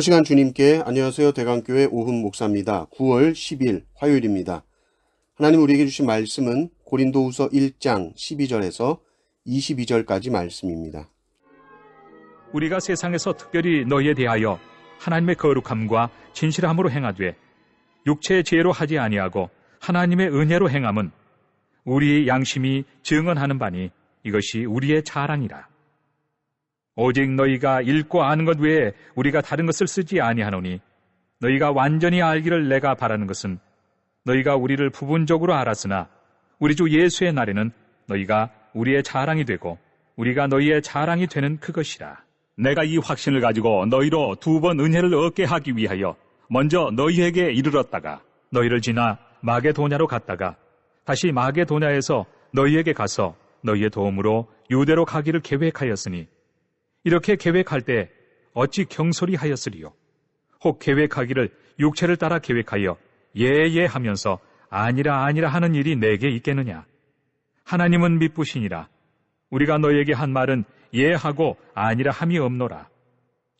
첫 시간 주님께 안녕하세요. 대강교회 오훈 목사입니다. 9월 10일 화요일입니다. 하나님 우리에게 주신 말씀은 고린도후서 1장 12절에서 22절까지 말씀입니다. 우리가 세상에서 특별히 너희에 대하여 하나님의 거룩함과 진실함으로 행하되 육체의 지혜로 하지 아니하고 하나님의 은혜로 행함은 우리 양심이 증언하는 바니 이것이 우리의 자랑이라. 오직 너희가 읽고 아는 것 외에 우리가 다른 것을 쓰지 아니하노니 너희가 완전히 알기를 내가 바라는 것은 너희가 우리를 부분적으로 알았으나 우리 주 예수의 날에는 너희가 우리의 자랑이 되고 우리가 너희의 자랑이 되는 그것이라. 내가 이 확신을 가지고 너희로 2번 은혜를 얻게 하기 위하여 먼저 너희에게 이르렀다가 너희를 지나 마게도냐로 갔다가 다시 마게도냐에서 너희에게 가서 너희의 도움으로 유대로 가기를 계획하였으니 이렇게 계획할 때 어찌 경솔히 하였으리요. 혹 계획하기를 육체를 따라 계획하여 예예 하면서 아니라 하는 일이 내게 있겠느냐. 하나님은 미쁘시니라. 우리가 너희에게 한 말은 예하고 아니라 함이 없노라.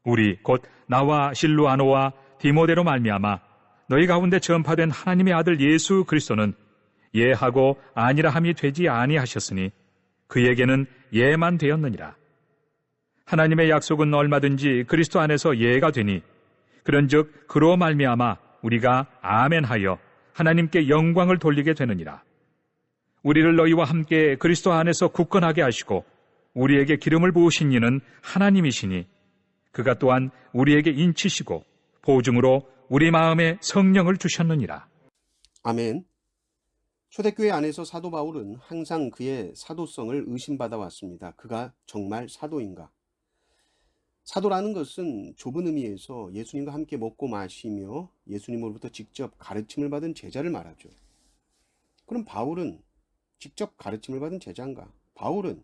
우리 곧 나와 실루아노와 디모데로 말미암아 너희 가운데 전파된 하나님의 아들 예수 그리스도는 예하고 아니라 함이 되지 아니하셨으니 그에게는 예만 되었느니라. 하나님의 약속은 얼마든지 그리스도 안에서 예가 되니 그런즉 그로 말미암아 우리가 아멘하여 하나님께 영광을 돌리게 되느니라. 우리를 너희와 함께 그리스도 안에서 굳건하게 하시고 우리에게 기름을 부으신 이는 하나님이시니 그가 또한 우리에게 인치시고 보증으로 우리 마음에 성령을 주셨느니라. 아멘. 초대교회 안에서 사도 바울은 항상 그의 사도성을 의심받아 왔습니다. 그가 정말 사도인가? 사도라는 것은 좁은 의미에서 예수님과 함께 먹고 마시며 예수님으로부터 직접 가르침을 받은 제자를 말하죠. 그럼 바울은 직접 가르침을 받은 제자인가? 바울은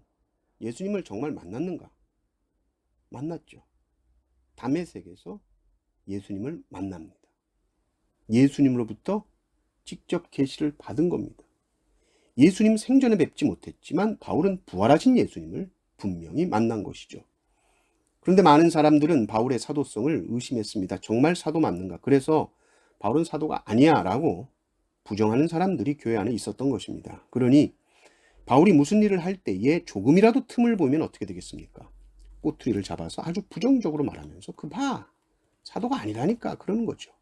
예수님을 정말 만났는가? 만났죠. 다메섹에서 예수님을 만납니다. 예수님으로부터 직접 계시를 받은 겁니다. 예수님 생전에 뵙지 못했지만 바울은 부활하신 예수님을 분명히 만난 것이죠. 그런데 많은 사람들은 바울의 사도성을 의심했습니다. 정말 사도 맞는가? 그래서 바울은 사도가 아니야 라고 부정하는 사람들이 교회 안에 있었던 것입니다. 그러니 바울이 무슨 일을 할 때에 조금이라도 틈을 보면 어떻게 되겠습니까? 꼬투리를 잡아서 아주 부정적으로 말하면서 그 봐, 사도가 아니라니까 그러는 거죠.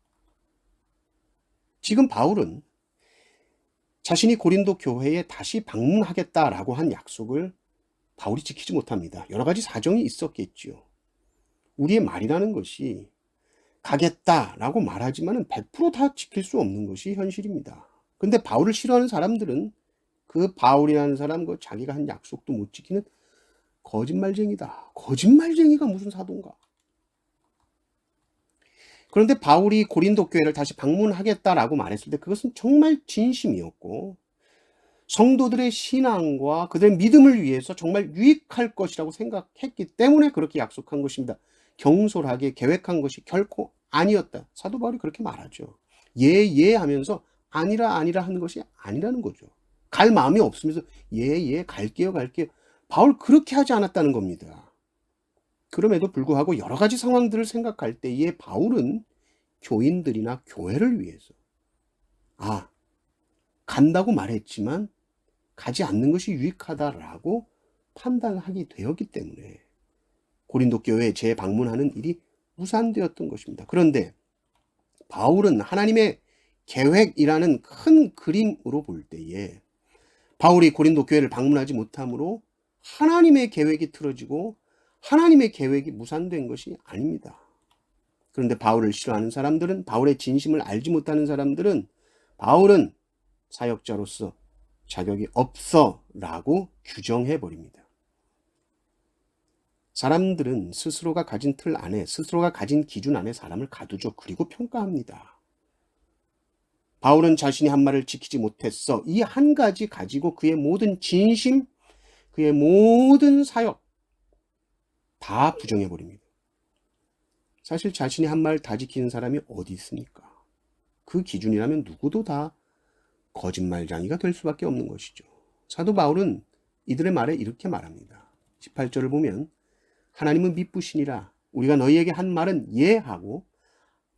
지금 바울은 자신이 고린도 교회에 다시 방문하겠다라고 한 약속을 바울이 지키지 못합니다. 여러 가지 사정이 있었겠지요. 우리의 말이라는 것이 가겠다라고 말하지만 100% 다 지킬 수 없는 것이 현실입니다. 근데 바울을 싫어하는 사람들은 그 바울이라는 사람 그 자기가 한 약속도 못 지키는 거짓말쟁이다. 거짓말쟁이가 무슨 사도인가? 그런데 바울이 고린도 교회를 다시 방문하겠다라고 말했을 때 그것은 정말 진심이었고 성도들의 신앙과 그들의 믿음을 위해서 정말 유익할 것이라고 생각했기 때문에 그렇게 약속한 것입니다. 경솔하게 계획한 것이 결코 아니었다. 사도 바울이 그렇게 말하죠. 예 하면서 아니라 하는 것이 아니라는 거죠. 갈 마음이 없으면서 갈게요. 바울 그렇게 하지 않았다는 겁니다. 그럼에도 불구하고 여러 가지 상황들을 생각할 때에 바울은 교인들이나 교회를 위해서 간다고 말했지만 가지 않는 것이 유익하다라고 판단하게 되었기 때문에 고린도 교회에 재방문하는 일이 무산되었던 것입니다. 그런데 바울은 하나님의 계획이라는 큰 그림으로 볼 때에 바울이 고린도 교회를 방문하지 못함으로 하나님의 계획이 틀어지고 하나님의 계획이 무산된 것이 아닙니다. 그런데 바울을 싫어하는 사람들은, 바울의 진심을 알지 못하는 사람들은 바울은 사역자로서 자격이 없어 라고 규정해버립니다. 사람들은 스스로가 가진 틀 안에, 스스로가 가진 기준 안에 사람을 가두죠. 그리고 평가합니다. 바울은 자신이 한 말을 지키지 못했어. 이 한 가지 가지고 그의 모든 진심, 그의 모든 사역 다 부정해버립니다. 사실 자신이 한 말 다 지키는 사람이 어디 있습니까? 그 기준이라면 누구도 다 거짓말쟁이가 될 수밖에 없는 것이죠. 사도 바울은 이들의 말에 이렇게 말합니다. 18절을 보면 하나님은 미쁘시니라. 우리가 너희에게 한 말은 예하고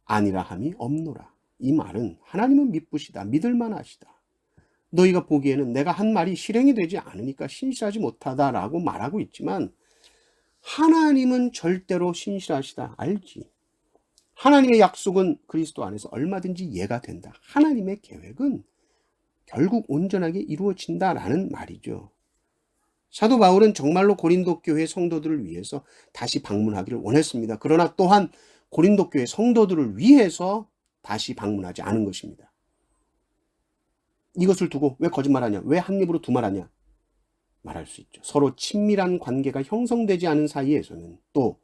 아니라 함이 없노라. 이 말은 하나님은 미쁘시다. 믿을만하시다. 너희가 보기에는 내가 한 말이 실행이 되지 않으니까 신실하지 못하다라고 말하고 있지만 하나님은 절대로 신실하시다. 알지. 하나님의 약속은 그리스도 안에서 얼마든지 예가 된다. 하나님의 계획은 결국 온전하게 이루어진다라는 말이죠. 사도 바울은 정말로 고린도 교회 성도들을 위해서 다시 방문하기를 원했습니다. 그러나 또한 고린도 교회 성도들을 위해서 다시 방문하지 않은 것입니다. 이것을 두고 왜 거짓말하냐? 왜 한 입으로 두 말하냐? 말할 수 있죠. 서로 친밀한 관계가 형성되지 않은 사이에서는, 또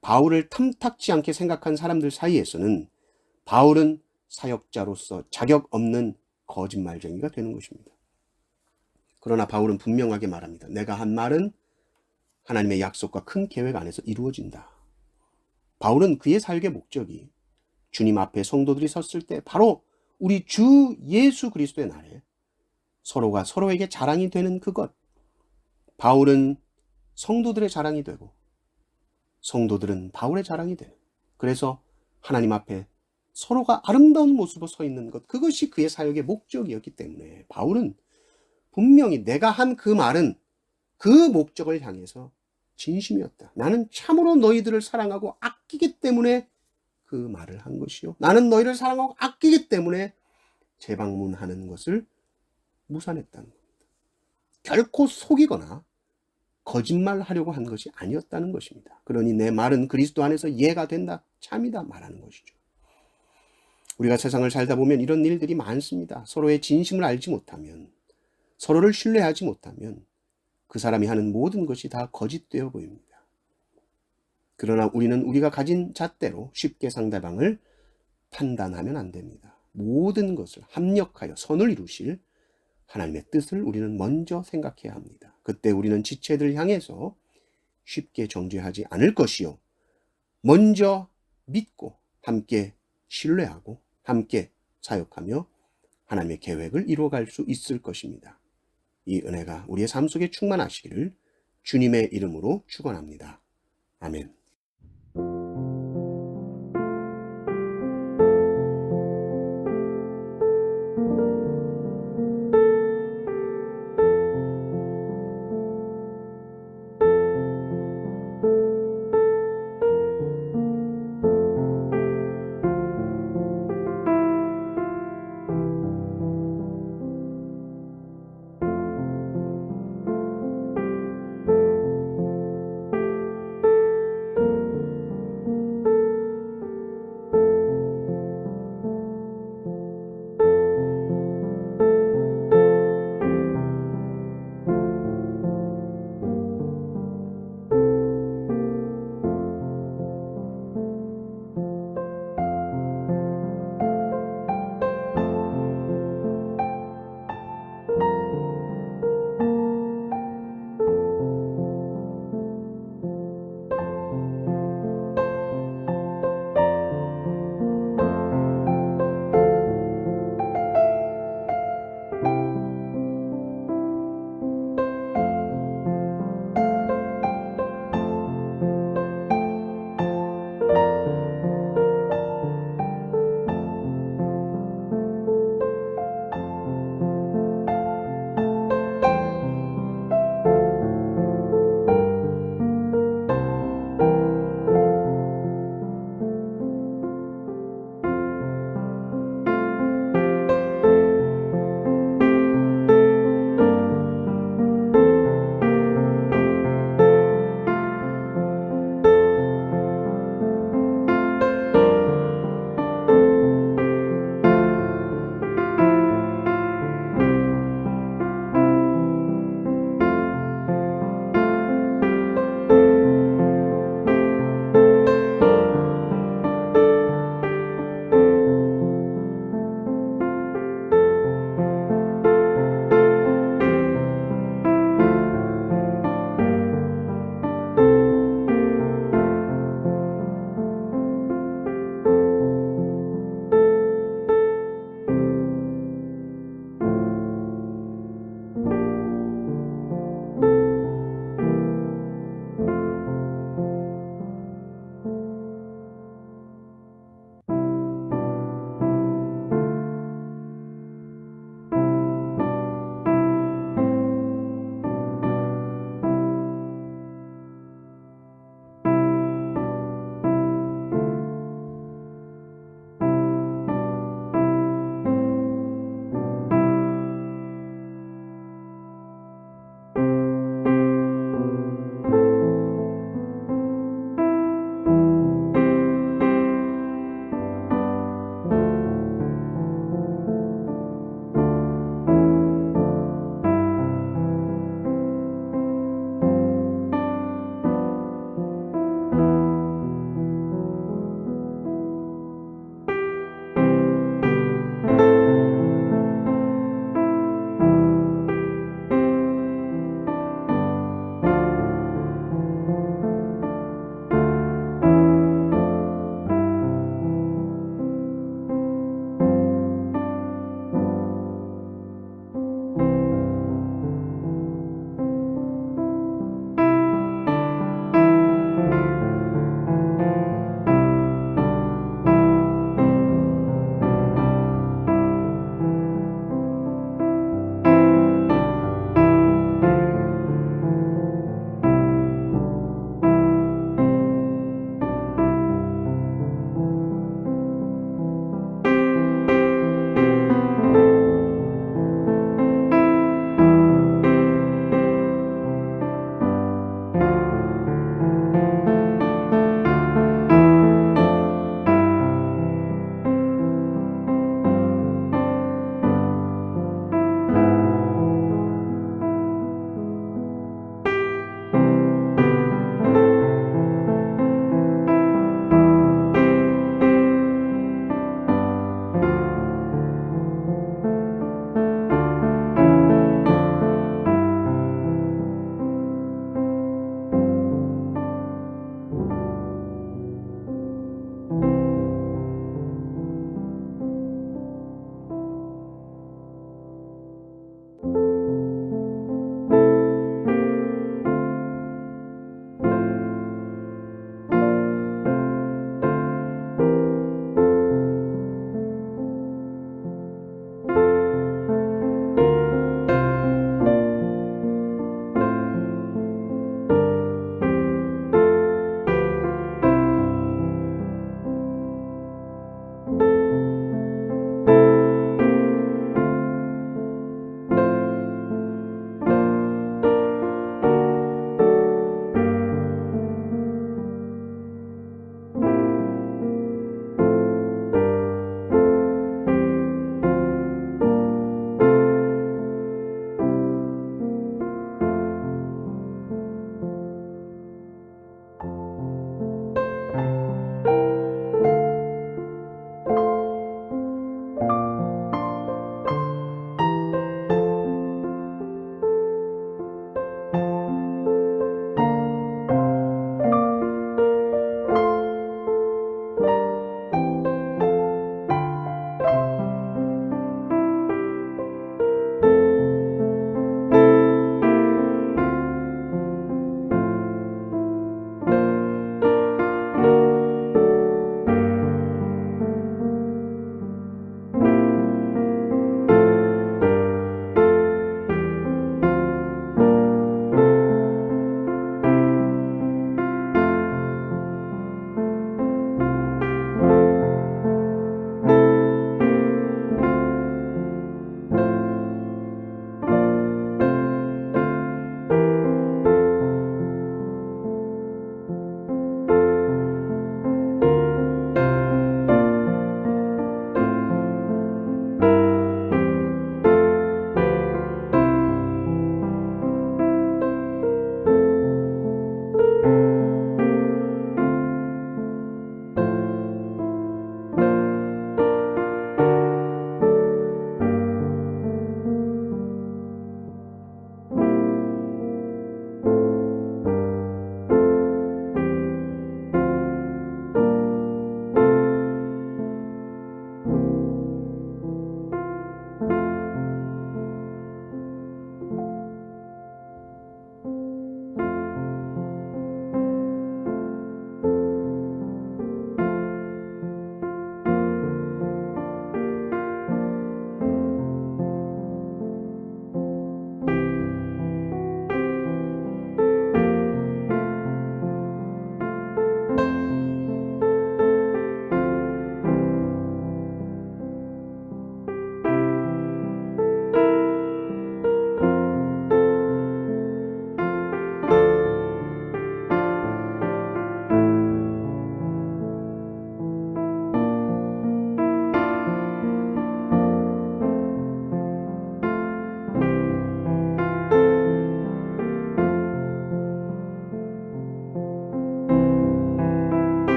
바울을 탐탁지 않게 생각한 사람들 사이에서는 바울은 사역자로서 자격 없는 거짓말쟁이가 되는 것입니다. 그러나 바울은 분명하게 말합니다. 내가 한 말은 하나님의 약속과 큰 계획 안에서 이루어진다. 바울은 그의 사역의 목적이 주님 앞에 성도들이 섰을 때 바로 우리 주 예수 그리스도의 날에 서로가 서로에게 자랑이 되는 그것. 바울은 성도들의 자랑이 되고 성도들은 바울의 자랑이 되는, 그래서 하나님 앞에 서로가 아름다운 모습으로 서 있는 것, 그것이 그의 사역의 목적이었기 때문에 바울은 분명히 내가 한 그 말은 그 목적을 향해서 진심이었다. 나는 참으로 너희들을 사랑하고 아끼기 때문에 그 말을 한 것이요. 나는 너희를 사랑하고 아끼기 때문에 재방문하는 것을 무산했다는 겁니다. 결코 속이거나 거짓말하려고 한 것이 아니었다는 것입니다. 그러니 내 말은 그리스도 안에서 예가 된다, 참이다 말하는 것이죠. 우리가 세상을 살다 보면 이런 일들이 많습니다. 서로의 진심을 알지 못하면, 서로를 신뢰하지 못하면 그 사람이 하는 모든 것이 다 거짓되어 보입니다. 그러나 우리는 우리가 가진 잣대로 쉽게 상대방을 판단하면 안 됩니다. 모든 것을 합력하여 선을 이루실 하나님의 뜻을 우리는 먼저 생각해야 합니다. 그때 우리는 지체들 향해서 쉽게 정죄하지 않을 것이요, 먼저 믿고 함께 신뢰하고 함께 사역하며 하나님의 계획을 이루어갈 수 있을 것입니다. 이 은혜가 우리의 삶 속에 충만하시기를 주님의 이름으로 축원합니다. 아멘.